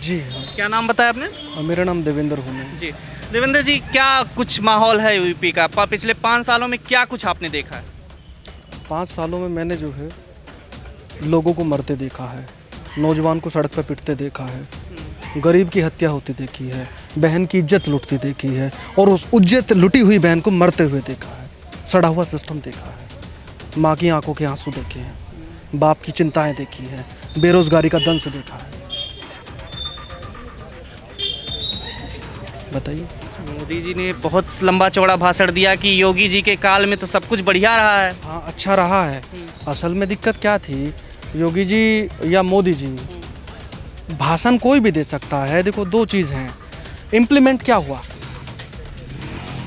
जी हाँ। क्या नाम बताया आपने? मेरा नाम देवेंद्र हुने। जी देवेंद्र जी, क्या कुछ माहौल है यूपी का? पिछले 5 सालों में क्या कुछ आपने देखा है? 5 सालों में मैंने जो है लोगों को मरते देखा है, नौजवान को सड़क पर पिटते देखा है, गरीब की हत्या होती देखी है, बहन की इज्जत लुटती देखी है और उस इज्जत लुटी हुई बहन को मरते हुए देखा है, सड़ा हुआ सिस्टम देखा है, माँ की आंखों के आंसू देखे हैं, बाप की चिंताएं देखी है, बेरोजगारी का दंश देखा है। बताइए। मोदी जी ने बहुत लंबा चौड़ा भाषण दिया कि योगी जी के काल में तो सब कुछ बढ़िया रहा है। हाँ, अच्छा रहा है। असल में दिक्कत क्या थी, योगी जी या मोदी जी, भाषण कोई भी दे सकता है। देखो, दो चीज़ हैं, इम्प्लीमेंट क्या हुआ।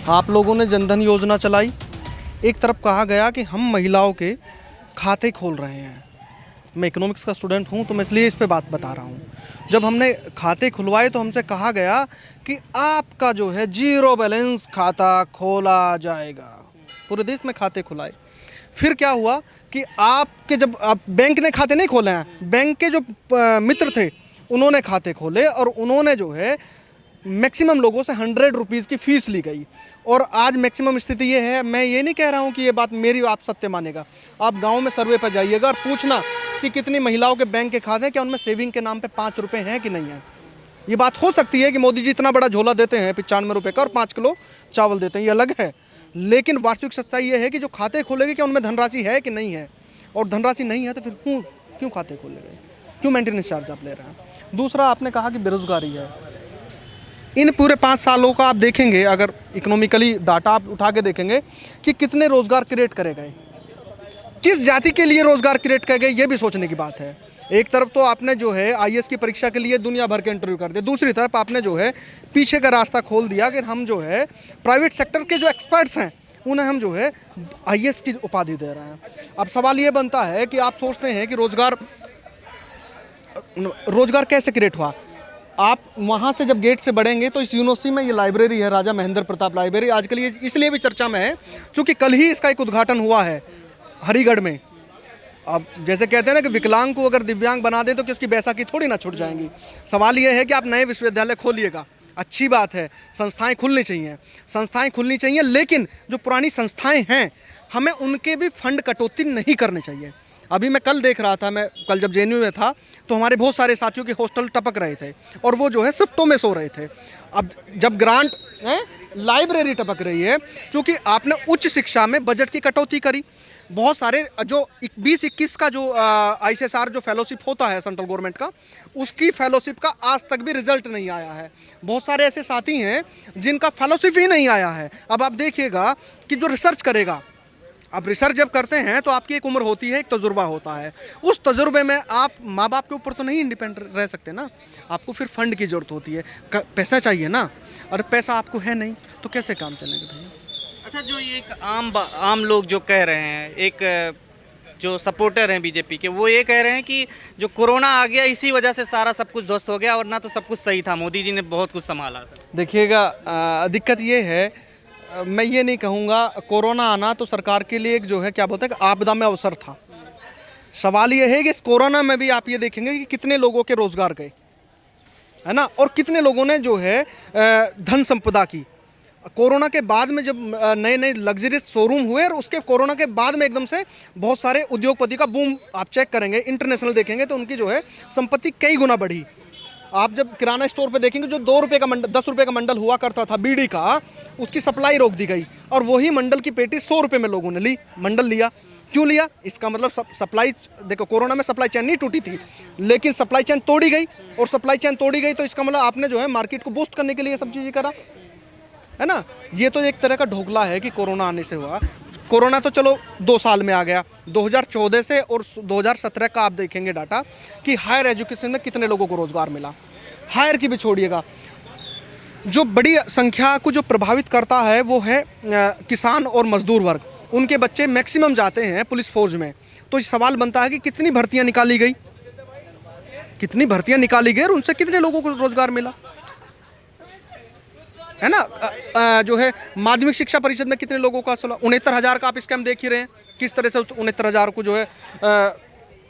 आप लोगों ने जनधन योजना चलाई, एक तरफ कहा गया कि हम महिलाओं के खाते खोल रहे हैं। मैं इकोनॉमिक्स का स्टूडेंट हूं तो मैं इसलिए इस पे बात बता रहा हूं। जब हमने खाते खुलवाए तो हमसे कहा गया कि आपका जो है 0 बैलेंस खाता खोला जाएगा। पूरे देश में खाते खुलाए। फिर क्या हुआ कि आपके जब आप बैंक ने खाते नहीं खोले हैं, बैंक के जो मित्र थे उन्होंने खाते खोले और उन्होंने जो है मैक्सिमम लोगों से 100 रुपीज़ की फ़ीस ली गई। और आज मैक्सिमम स्थिति ये है, मैं ये नहीं कह रहा हूँ कि ये बात मेरी आप सत्य मानेगा। आप गांव में सर्वे पर जाइएगा और पूछना कि कितनी महिलाओं के बैंक के खाते हैं, क्या उनमें सेविंग के नाम पे 5 रुपये हैं कि नहीं है। ये बात हो सकती है कि मोदी जी इतना बड़ा झोला देते हैं 95 रुपये का और 5 किलो चावल देते हैं, ये अलग है। लेकिन वास्तविक सच्चाई ये है कि जो खाते खोलेंगे क्या उनमें धनराशि है कि नहीं है, और धनराशि नहीं है तो फिर क्यों खाते खोलेंगे, क्यों मेंटेनेंस चार्ज आप ले रहे हैं। दूसरा, आपने कहा कि बेरोजगारी है। इन पूरे 5 सालों का आप देखेंगे, अगर इकोनॉमिकली डाटा आप उठा के देखेंगे कि कितने रोजगार क्रिएट करे गए, किस जाति के लिए रोजगार क्रिएट करे गए, ये भी सोचने की बात है। एक तरफ तो आपने जो है आईएएस की परीक्षा के लिए दुनिया भर के इंटरव्यू कर दिए, दूसरी तरफ आपने जो है पीछे का रास्ता खोल दिया कि हम जो है प्राइवेट सेक्टर के जो एक्सपर्ट्स हैं उन्हें हम जो है आईएएस की उपाधि दे रहे हैं। अब सवाल ये बनता है कि आप सोचते हैं कि रोजगार कैसे क्रिएट हुआ। आप वहाँ से जब गेट से बढ़ेंगे तो इस यूनिवर्सिटी में ये लाइब्रेरी है, राजा महेंद्र प्रताप लाइब्रेरी, आजकल ये इसलिए भी चर्चा में है क्योंकि कल ही इसका एक उद्घाटन हुआ है हरिगढ़ में। अब जैसे कहते हैं ना कि विकलांग को अगर दिव्यांग बना दें तो कि उसकी बैसाखी थोड़ी ना छूट जाएंगी। सवाल ये है कि आप नए विश्वविद्यालय खोलिएगा, अच्छी बात है, संस्थाएं खुलनी चाहिए, लेकिन जो पुरानी संस्थाएं हैं हमें उनके भी फंड कटौती नहीं करनी चाहिए। अभी मैं कल देख रहा था, मैं कल जब जेएनयू में था तो हमारे बहुत सारे साथियों के हॉस्टल टपक रहे थे और वो जो है शिफ्टों में सो रहे थे। अब जब ग्रांट लाइब्रेरी टपक रही है क्योंकि आपने उच्च शिक्षा में बजट की कटौती करी। बहुत सारे जो 20-21 का जो आईसीएसआर जो फेलोशिप होता है सेंट्रल गवर्नमेंट का, उसकी फेलोशिप का आज तक भी रिजल्ट नहीं आया है। बहुत सारे ऐसे साथी हैं जिनका फेलोशिप ही नहीं आया है। अब आप देखिएगा कि जो रिसर्च करेगा, अब रिसर्च जब करते हैं तो आपकी एक उम्र होती है, एक तजुर्बा होता है। उस तजुर्बे में आप माँ बाप के ऊपर तो नहीं इंडिपेंडेंट रह सकते ना, आपको फिर फंड की ज़रूरत होती है, पैसा चाहिए ना, और पैसा आपको है नहीं तो कैसे काम चलेगा भैया। अच्छा, जो ये एक आम लोग जो कह रहे हैं, एक जो सपोर्टर हैं बीजेपी के, वो ये कह रहे हैं कि जो कोरोना आ गया इसी वजह से सारा सब कुछ ध्वस्त हो गया, वरना तो सब कुछ सही था, मोदी जी ने बहुत कुछ संभाला था। देखिएगा, दिक्कत ये है, मैं ये नहीं कहूँगा कोरोना आना तो सरकार के लिए एक जो है क्या बोलते हैं कि आपदा में अवसर था। सवाल ये है कि इस कोरोना में भी आप ये देखेंगे कि कितने लोगों के रोज़गार गए, है ना, और कितने लोगों ने जो है धन संपदा की। कोरोना के बाद में जब नए नए लग्जरियस शोरूम हुए और उसके कोरोना के बाद में एकदम से बहुत सारे उद्योगपति का बूम आप चेक करेंगे, इंटरनेशनल देखेंगे तो उनकी जो है संपत्ति कई गुना बढ़ी। आप जब किराना स्टोर पे देखेंगे जो 2 रुपये का मंडल, 10 रुपये का मंडल हुआ करता था बीड़ी का, उसकी सप्लाई रोक दी गई और वही मंडल की पेटी 100 रुपये में लोगों ने ली। मंडल लिया, क्यों लिया? इसका मतलब सप्लाई, देखो कोरोना में सप्लाई चेन नहीं टूटी थी, लेकिन सप्लाई चेन तोड़ी गई, और सप्लाई चेन तोड़ी गई तो इसका मतलब आपने जो है मार्केट को बूस्ट करने के लिए सब चीज़ें करा, है ना। ये तो एक तरह का ढोकला है कि कोरोना आने से हुआ। कोरोना तो चलो 2 साल में आ गया, 2014 से और 2017 का आप देखेंगे डाटा कि हायर एजुकेशन में कितने लोगों को रोज़गार मिला। हायर की भी छोड़िएगा, जो बड़ी संख्या को जो प्रभावित करता है वो है किसान और मजदूर वर्ग, उनके बच्चे मैक्सिमम जाते हैं पुलिस फोर्स में। तो सवाल बनता है कि कितनी भर्तियां निकाली गई, और उनसे कितने लोगों को रोज़गार मिला, है ना। जो है माध्यमिक शिक्षा परिषद में कितने लोगों का 69,000 का आप स्कैम देख ही रहे हैं, किस तरह से 69,000 को जो है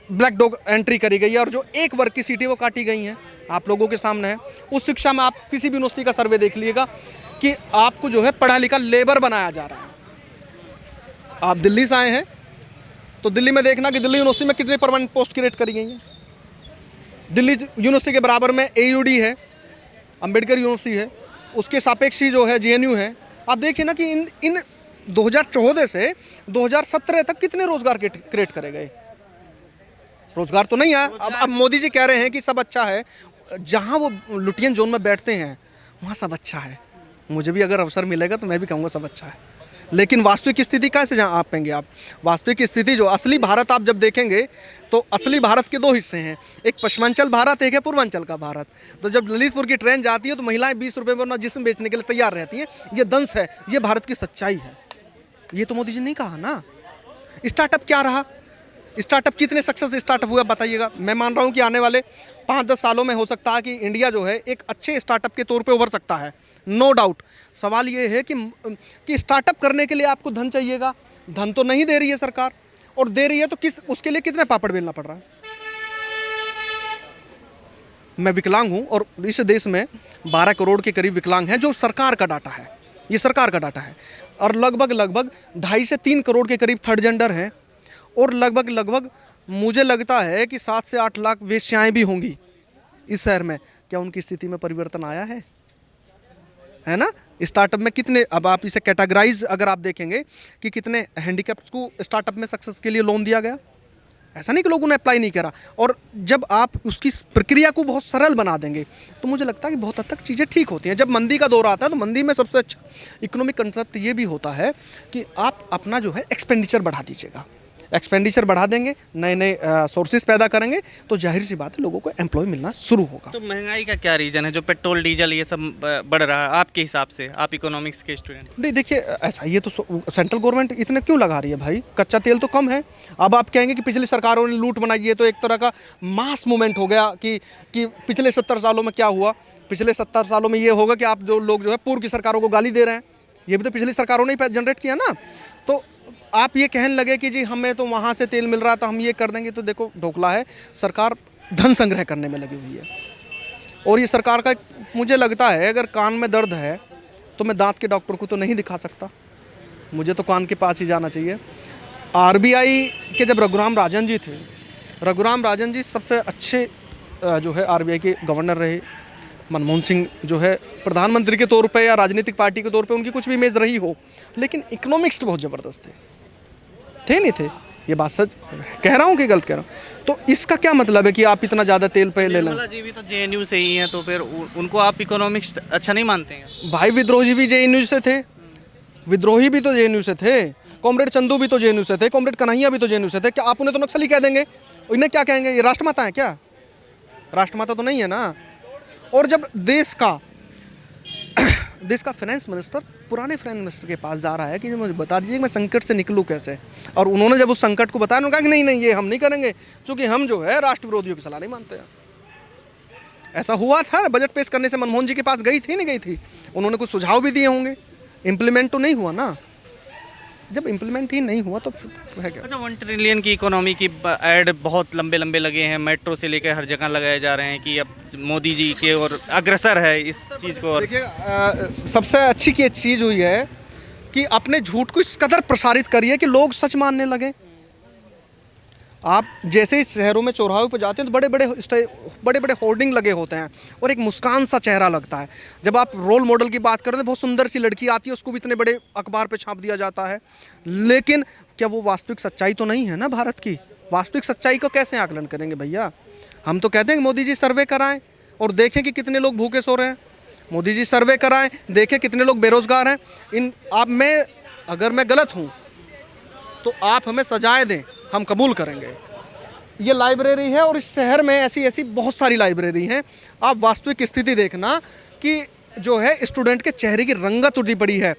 ब्लैक डॉग एंट्री करी गई है और जो एक वर्ग की सीटें वो काटी गई हैं, आप लोगों के सामने है। उस शिक्षा में आप किसी भी यूनिवर्सिटी का सर्वे देख लीजिएगा कि आपको जो है पढ़ा लिखा लेबर बनाया जा रहा है। आप दिल्ली से आए हैं तो दिल्ली में देखना कि दिल्ली यूनिवर्सिटी में कितनी परमानेंट पोस्ट क्रिएट करी गई हैं। दिल्ली यूनिवर्सिटी के बराबर में AUD है, अंबेडकर यूनिवर्सिटी है, उसके सापेक्ष ही जो है JNU है। आप देखिए ना कि इन 2014 से 2017 तक कितने रोजगार क्रिएट करे गए। रोजगार तो नहीं आया। अब मोदी जी कह रहे हैं कि सब अच्छा है, जहां वो लुटियन जोन में बैठते हैं वहां सब अच्छा है। मुझे भी अगर अवसर मिलेगा तो मैं भी कहूँगा सब अच्छा है, लेकिन वास्तविक स्थिति कैसे जहाँ आप पाएंगे आप? वास्तविक स्थिति जो असली भारत आप जब देखेंगे तो असली भारत के दो हिस्से हैं, एक पश्चिमांचल भारत, एक है पूर्वांचल का भारत। तो जब ललितपुर की ट्रेन जाती है तो महिलाएं 20 रुपये में अपना जिस्म बेचने के लिए तैयार रहती हैं। ये दंश है, ये भारत की सच्चाई है। ये तो मोदी जी ने नहीं कहा ना। स्टार्टअप क्या रहा? स्टार्टअप कितने सक्सेस स्टार्टअप हुआ बताइएगा। मैं मान रहा हूँ कि आने वाले 5-10 सालों में हो सकता है कि इंडिया जो है एक अच्छे स्टार्टअप के तौर पे उभर सकता है, नो डाउट। सवाल ये है कि स्टार्टअप करने के लिए आपको धन चाहिएगा। धन तो नहीं दे रही है सरकार, और दे रही है तो उसके लिए कितने पापड़ बेलना पड़ रहा है। मैं विकलांग हूँ और इस देश में 12 करोड़ के करीब विकलांग हैं, जो सरकार का डाटा है, ये सरकार का डाटा है। और लगभग 2.5 से 3 करोड़ के करीब थर्ड जेंडर हैं, और लगभग मुझे लगता है कि 7 से 8 लाख वेश्याएं भी होंगी इस शहर में। क्या उनकी स्थिति में परिवर्तन आया है ना? स्टार्टअप में कितने, अब आप इसे कैटेगराइज अगर आप देखेंगे कि कितने हैंडीकैप्ड को स्टार्टअप में सक्सेस के लिए लोन दिया गया। ऐसा नहीं कि लोगों ने अप्लाई नहीं करा। और जब आप उसकी प्रक्रिया को बहुत सरल बना देंगे तो मुझे लगता है कि बहुत हद तक चीज़ें ठीक होती हैं। जब मंदी का दौर आता है तो मंदी में सबसे अच्छा इकोनॉमिक कंसेप्ट ये भी होता है कि आप अपना जो है एक्सपेंडिचर बढ़ा दीजिएगा। एक्सपेंडिचर बढ़ा देंगे, नए नए सोर्सेज पैदा करेंगे तो जाहिर सी बात है लोगों को एम्प्लॉय मिलना शुरू होगा। तो महंगाई का क्या रीज़न है जो पेट्रोल डीजल ये सब बढ़ रहा है आपके हिसाब से? आप इकोनॉमिक्स के स्टूडेंट। नहीं देखिए, ऐसा ये तो सेंट्रल गवर्नमेंट इतने क्यों लगा रही है भाई? कच्चा तेल तो कम है। अब आप कहेंगे कि पिछली सरकारों ने लूट बनाई है, तो एक तरह का मास मूवमेंट हो गया कि पिछले 70 सालों में क्या हुआ। पिछले 70 सालों में ये होगा कि आप जो लोग जो है पूर्व की सरकारों को गाली दे रहे हैं, ये भी तो पिछली सरकारों ने ही जनरेट किया ना। तो आप ये कहने लगे कि जी हमें तो वहाँ से तेल मिल रहा तो हम ये कर देंगे, तो देखो ढोकला है। सरकार धन संग्रह करने में लगी हुई है, और ये सरकार का मुझे लगता है अगर कान में दर्द है तो मैं दांत के डॉक्टर को तो नहीं दिखा सकता, मुझे तो कान के पास ही जाना चाहिए। RBI के जब रघुराम राजन जी थे, रघुराम राजन जी सबसे अच्छे जो है RBI के गवर्नर रहे। मनमोहन सिंह जो है प्रधानमंत्री के तौर पे या राजनीतिक पार्टी के तौर पे उनकी कुछ भी इमेज रही हो, लेकिन इकोनॉमिक्स बहुत ज़बरदस्त थे नहीं थे? ये बात सच कह रहा हूँ कि गलत कह रहा हूँ? तो इसका क्या मतलब है कि आप इतना ज़्यादा तेल पे ले लें? जी भी तो JNU से ही हैं, तो फिर उनको आप इकोनॉमिक्स अच्छा नहीं मानते हैं? भाई विद्रोही भी JNU से थे, विद्रोही भी तो JNU से थे। कॉमरेड चंदू भी तो JNU से थे, कॉमरेड कन्हैया भी तो JNU से थे। क्या आप उन्हें तो नक्सली कह देंगे? इन्हें क्या कहेंगे? ये राष्ट्रमाता है क्या? राष्ट्रमाता तो नहीं है ना। और जब देश का फाइनेंस मिनिस्टर पुराने फाइनेंस मिनिस्टर के पास जा रहा है कि मुझे बता दीजिए मैं संकट से निकलूं कैसे, और उन्होंने जब उस संकट को बताया, उन्होंने कहा कि नहीं ये हम नहीं करेंगे क्योंकि हम जो है राष्ट्र विरोधियों की सलाह नहीं मानते हैं। ऐसा हुआ था, बजट पेश करने से मनमोहन जी के पास गई थी नहीं गई थी? उन्होंने कुछ सुझाव भी दिए होंगे, इम्प्लीमेंट तो नहीं हुआ ना। जब इम्प्लीमेंट ही नहीं हुआ तो फिर है क्या? अच्छा, 1 ट्रिलियन की इकोनॉमी की ऐड बहुत लंबे लगे हैं, मेट्रो से लेकर हर जगह लगाए जा रहे हैं कि अब मोदी जी के और अग्रसर है इस चीज़ को। देखिए, सबसे अच्छी की चीज़ हुई है कि अपने झूठ को इस कदर प्रसारित करिए कि लोग सच मानने लगे। आप जैसे ही शहरों में चौराहों पर जाते हैं तो बड़े बड़े होर्डिंग लगे होते हैं और एक मुस्कान सा चेहरा लगता है। जब आप रोल मॉडल की बात करें तो बहुत सुंदर सी लड़की आती है, उसको भी इतने बड़े अखबार पे छाप दिया जाता है। लेकिन क्या वो वास्तविक सच्चाई तो नहीं है ना भारत की? वास्तविक सच्चाई को कैसे आकलन करेंगे भैया? हम तो कहते हैं कि मोदी जी सर्वे कराएं और देखें कि कितने लोग भूखे सो रहे हैं। मोदी जी सर्वे कराएं, देखें कितने लोग बेरोजगार हैं। अगर मैं गलत हूँ तो आप हमें सजाएं दें, हम कबूल करेंगे। ये लाइब्रेरी है और इस शहर में ऐसी बहुत सारी लाइब्रेरी हैं। आप वास्तविक स्थिति देखना कि जो है स्टूडेंट के चेहरे की रंगत उड़ी पड़ी है।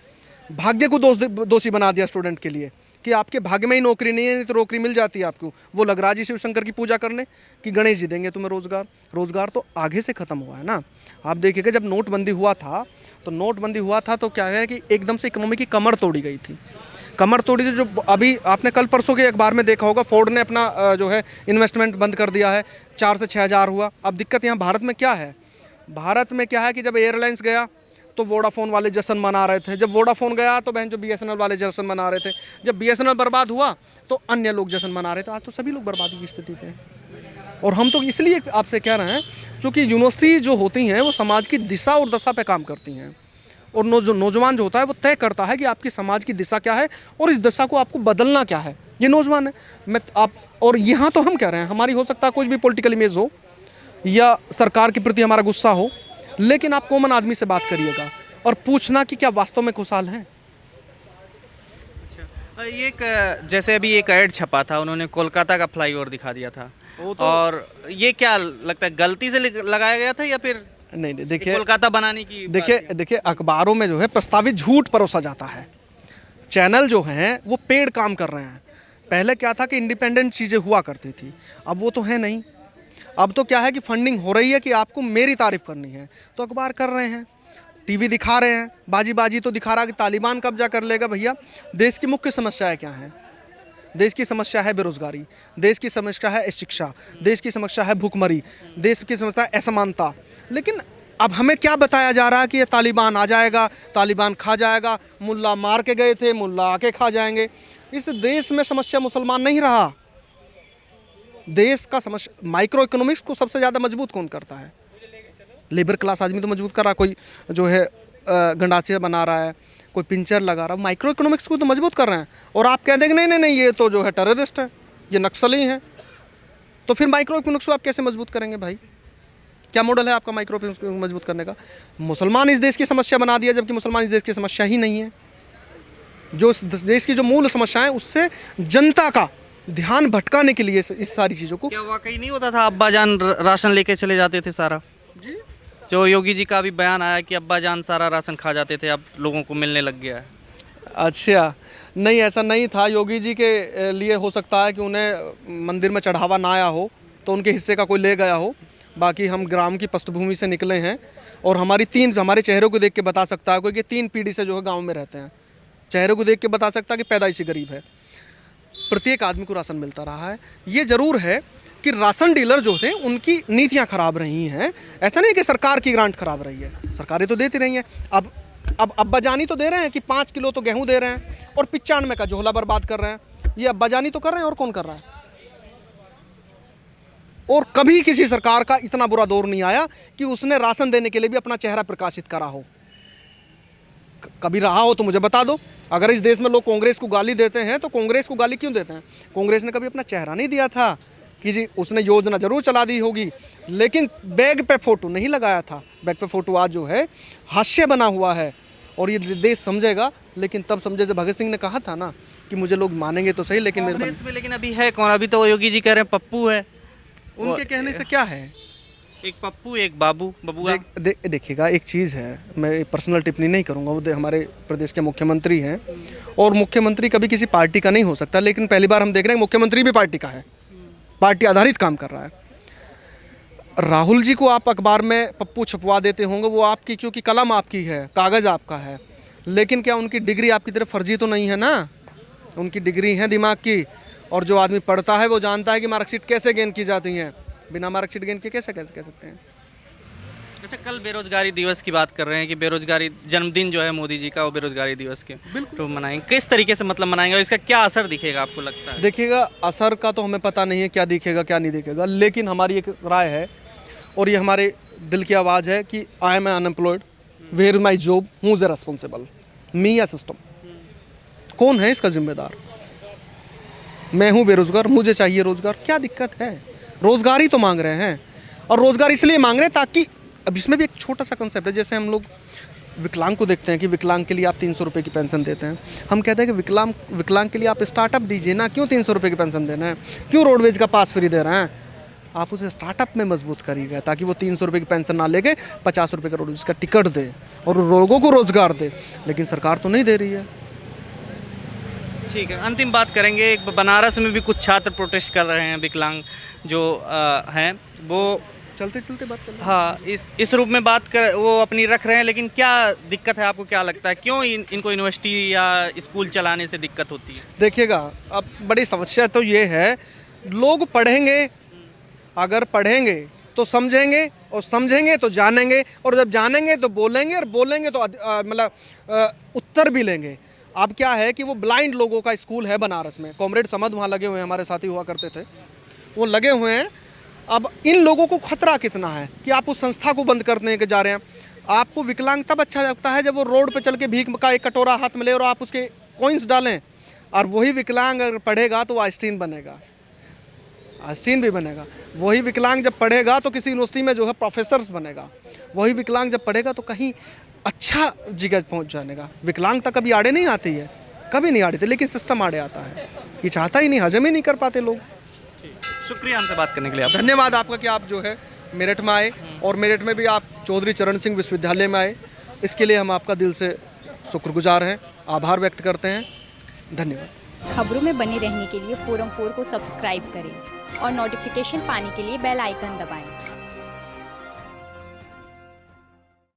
भाग्य को दोषी बना दिया स्टूडेंट के लिए कि आपके भाग्य में ही नौकरी नहीं है, नहीं तो नौकरी मिल जाती है आपको। वो लग रहा जी शिवशंकर की पूजा करने कि गणेश जी देंगे तुम्हें रोजगार तो आगे से ख़त्म हुआ है ना। आप देखिएगा जब नोटबंदी हुआ था तो क्या है कि एकदम से इकोनॉमी की कमर तोड़ी गई थी। कमर तोड़ी थी। जो अभी आपने कल परसों के अखबार में देखा होगा, फोर्ड ने अपना जो है इन्वेस्टमेंट बंद कर दिया है, 4 से 6 हज़ार हुआ। अब दिक्कत यहाँ भारत में क्या है, भारत में क्या है कि जब एयरलाइंस गया तो वोडाफोन वाले जश्न मना रहे थे, जब वोडाफोन गया तो बहन जो BSNL वाले जश्न मना रहे थे, जब BSNL बर्बाद हुआ तो अन्य लोग जश्न मना रहे थे। आज तो सभी लोग बर्बादी की स्थिति पे हैं। और हम तो इसलिए आपसे कह रहे हैं क्योंकि यूनिवर्सिटी जो होती हैं वो समाज की दिशा और दशा पे काम करती हैं, और नौजवान जो होता है वो तय करता है कि आपकी समाज की दिशा क्या है और इस दिशा को आपको बदलना क्या है। ये नौजवान है। और यहाँ तो हम कह रहे हैं, हमारी हो सकता है कुछ भी पॉलिटिकल इमेज हो या सरकार के प्रति हमारा गुस्सा हो, लेकिन आप कॉमन आदमी से बात करिएगा और पूछना कि क्या वास्तव में खुशहाल हैं। ये एक जैसे अभी एक ऐड छपा था, उन्होंने कोलकाता का फ्लाईओवर दिखा दिया था, और ये क्या लगता है गलती से लगाया गया था या फिर नहीं देखिए, कोलकाता बनाने की देखिए अखबारों में जो है प्रस्तावित झूठ परोसा जाता है। चैनल जो हैं वो पेड काम कर रहे हैं। पहले क्या था कि इंडिपेंडेंट चीज़ें हुआ करती थी, अब वो तो है नहीं। अब तो क्या है कि फंडिंग हो रही है कि आपको मेरी तारीफ करनी है तो अखबार कर रहे हैं, टीवी दिखा रहे हैं, बाजी तो दिखा रहा कि तालिबान कब्जा कर लेगा। भैया देश की मुख्य समस्याएं क्या हैं? देश की समस्या है बेरोजगारी, देश की समस्या है शिक्षा, देश की समस्या है भूखमरी, देश की समस्या है असमानता। लेकिन अब हमें क्या बताया जा रहा है कि ये तालिबान आ जाएगा, तालिबान खा जाएगा, मुल्ला मार के गए थे, मुल्ला आके खा जाएंगे। इस देश में समस्या मुसलमान नहीं रहा। देश का समस्या, माइक्रो इकोनॉमिक्स को सबसे ज़्यादा मजबूत कौन करता है? लेबर क्लास आदमी तो मजबूत कर रहा, कोई जो है गंडासे बना रहा है, कोई पिंचर लगा रहा है, माइक्रो इकोनॉमिक्स को तो मजबूत कर रहे हैं। और आप कह देंगे नहीं ये तो जो है टेररिस्ट है, ये नक्सली हैं, तो फिर माइक्रो इकोनॉमिक्स को आप कैसे मजबूत करेंगे भाई? क्या मॉडल है आपका माइक्रो इकोनॉमिक्स को मजबूत करने का? मुसलमान इस देश की समस्या बना दिया, जबकि मुसलमान इस देश की समस्या ही नहीं है। जो देश की जो मूल समस्या है उससे जनता का ध्यान भटकाने के लिए इस सारी चीज़ों को। क्या वाकई नहीं होता था अब्बा जान राशन लेके चले जाते थे सारा जी? जो योगी जी का भी बयान आया कि अब्बा जान सारा राशन खा जाते थे, अब लोगों को मिलने लग गया है। अच्छा, नहीं ऐसा नहीं था। योगी जी के लिए हो सकता है कि उन्हें मंदिर में चढ़ावा ना आया हो तो उनके हिस्से का कोई ले गया हो। बाकी हम ग्राम की पृष्ठभूमि से निकले हैं और हमारे चेहरों को देख के बता सकता है कोई कि 3 पीढ़ी से जो है गाँव में रहते हैं। चेहरे को देख के बता सकता है कि पैदाइशी गरीब है। प्रत्येक आदमी को राशन मिलता रहा है। ये ज़रूर है कि राशन डीलर जो थे उनकी नीतियां खराब रही हैं। ऐसा नहीं कि सरकार की ग्रांट खराब रही है, सरकारें तो देती रही हैं। अब अब्बा जानी तो दे रहे हैं कि 5 किलो तो गेहूं दे रहे हैं और 95 का झोला बर्बाद कर रहे हैं। ये अब्बा जानी तो कर रहे हैं, और कौन कर रहा है? और कभी किसी सरकार का इतना बुरा दौर नहीं आया कि उसने राशन देने के लिए भी अपना चेहरा प्रकाशित करा हो। कभी रहा हो तो मुझे बता दो। अगर इस देश में लोग कांग्रेस को गाली देते हैं तो कांग्रेस को गाली क्यों देते हैं? कांग्रेस ने कभी अपना चेहरा नहीं दिया था कि जी उसने योजना जरूर चला दी होगी, लेकिन बैग पे फोटो नहीं लगाया था। बैग पे फोटो आज जो है हास्य बना हुआ है और ये देश समझेगा। लेकिन तब समझे जब भगत सिंह ने कहा था ना कि मुझे लोग मानेंगे तो सही, लेकिन कांग्रेस में लेकिन अभी है कौन? अभी तो योगी जी कह रहे हैं पप्पू है। उनके कहने से क्या है? एक पप्पू, एक बबुआ। देखिएगा, एक चीज़ है, मैं पर्सनल टिप्पणी नहीं करूंगा। वो हमारे प्रदेश के मुख्यमंत्री हैं और मुख्यमंत्री कभी किसी पार्टी का नहीं हो सकता, लेकिन पहली बार हम देख रहे हैं मुख्यमंत्री भी पार्टी का है, पार्टी आधारित काम कर रहा है। राहुल जी को आप अखबार में पप्पू छपवा देते होंगे, वो आपकी, क्योंकि कलम आपकी है, कागज़ आपका है, लेकिन क्या उनकी डिग्री आपकी तरफ फर्जी तो नहीं है ना? उनकी डिग्री है दिमाग की, और जो आदमी पढ़ता है वो जानता है कि मार्कशीट कैसे गेन की जाती हैं। बिना मार्कशीट गेन के कैसे कह सकते हैं? अच्छा, कल बेरोजगारी दिवस की बात कर रहे हैं कि बेरोजगारी जन्मदिन जो है मोदी जी का, वो बेरोजगारी दिवस के तो मनाएंगे। किस तरीके से मतलब मनाएंगे और इसका क्या असर दिखेगा आपको लगता है? देखिएगा, असर का तो हमें पता नहीं है क्या दिखेगा क्या नहीं दिखेगा, लेकिन हमारी एक राय है और ये हमारे दिल की आवाज़ है कि I am unemployed, where my job, who is responsible, me या सिस्टम? कौन है इसका जिम्मेदार? मैं हूँ बेरोजगार, मुझे चाहिए रोजगार। क्या दिक्कत है? रोजगार ही तो मांग रहे हैं, और रोजगार इसलिए मांग रहे हैं ताकि, अब इसमें भी एक छोटा सा कंसेप्ट है। जैसे हम लोग विकलांग को देखते हैं कि विकलांग के लिए आप 300 रुपये की पेंशन देते हैं। हम कहते हैं कि विकलांग के लिए आप स्टार्टअप दीजिए ना, क्यों 300 रुपये की पेंशन देना है? क्यों रोडवेज का पास फ्री दे रहे हैं? आप उसे स्टार्टअप में मजबूत करिएगा ताकि वो 300 रुपये की पेंशन ना लेके 50 रुपये का रोडवेज का टिकट दे और लोगों को रोजगार दे। लेकिन सरकार तो नहीं दे रही है। ठीक है, अंतिम बात करेंगे। एक बनारस में भी कुछ छात्र प्रोटेस्ट कर रहे हैं, विकलांग जो हैं वो चलते चलते बात कर लें। हाँ, इस रूप में बात कर वो अपनी रख रहे हैं, लेकिन क्या दिक्कत है आपको, क्या लगता है क्यों इनको यूनिवर्सिटी या स्कूल चलाने से दिक्कत होती है? देखिएगा, अब बड़ी समस्या तो ये है, लोग पढ़ेंगे, अगर पढ़ेंगे तो समझेंगे, और समझेंगे तो जानेंगे, और जब जानेंगे तो बोलेंगे, और बोलेंगे तो उत्तर भी लेंगे। अब क्या है कि वो ब्लाइंड लोगों का स्कूल है बनारस में, कॉमरेड समद वहाँ लगे हुए हैं, हमारे साथी हुआ करते थे, वो लगे हुए हैं। अब इन लोगों को खतरा कितना है कि आप उस संस्था को बंद करने के जा रहे हैं। आपको विकलांग तब अच्छा लगता है जब वो रोड पे चल के भीख का एक कटोरा हाथ में ले और आप उसके कॉइन्स डालें, और वही विकलांग अगर पढ़ेगा तो वो आइंस्टीन बनेगा, आइंस्टीन भी बनेगा। वही विकलांग जब पढ़ेगा तो किसी यूनिवर्सिटी में जो है प्रोफेसर बनेगा। वही विकलांग जब पढ़ेगा तो कहीं अच्छा जगह पहुंच जाएगा। विकलांगता कभी आड़े नहीं आती है, कभी नहीं आड़ी थी, लेकिन सिस्टम आड़े आता है। ये चाहता ही नहीं, हजम ही नहीं कर पाते लोग। शुक्रिया हमसे बात करने के लिए। धन्यवाद आपका कि आप जो है मेरठ में आए, और मेरठ में भी आप चौधरी चरण सिंह विश्वविद्यालय में आए। इसके लिए हम आपका दिल से शुक्रगुजार हैं, आभार व्यक्त करते हैं। धन्यवाद। खबरों में बने रहने के लिए फोरम 4 को सब्सक्राइब करें और नोटिफिकेशन पाने के लिए बेल आइकन दबाएं।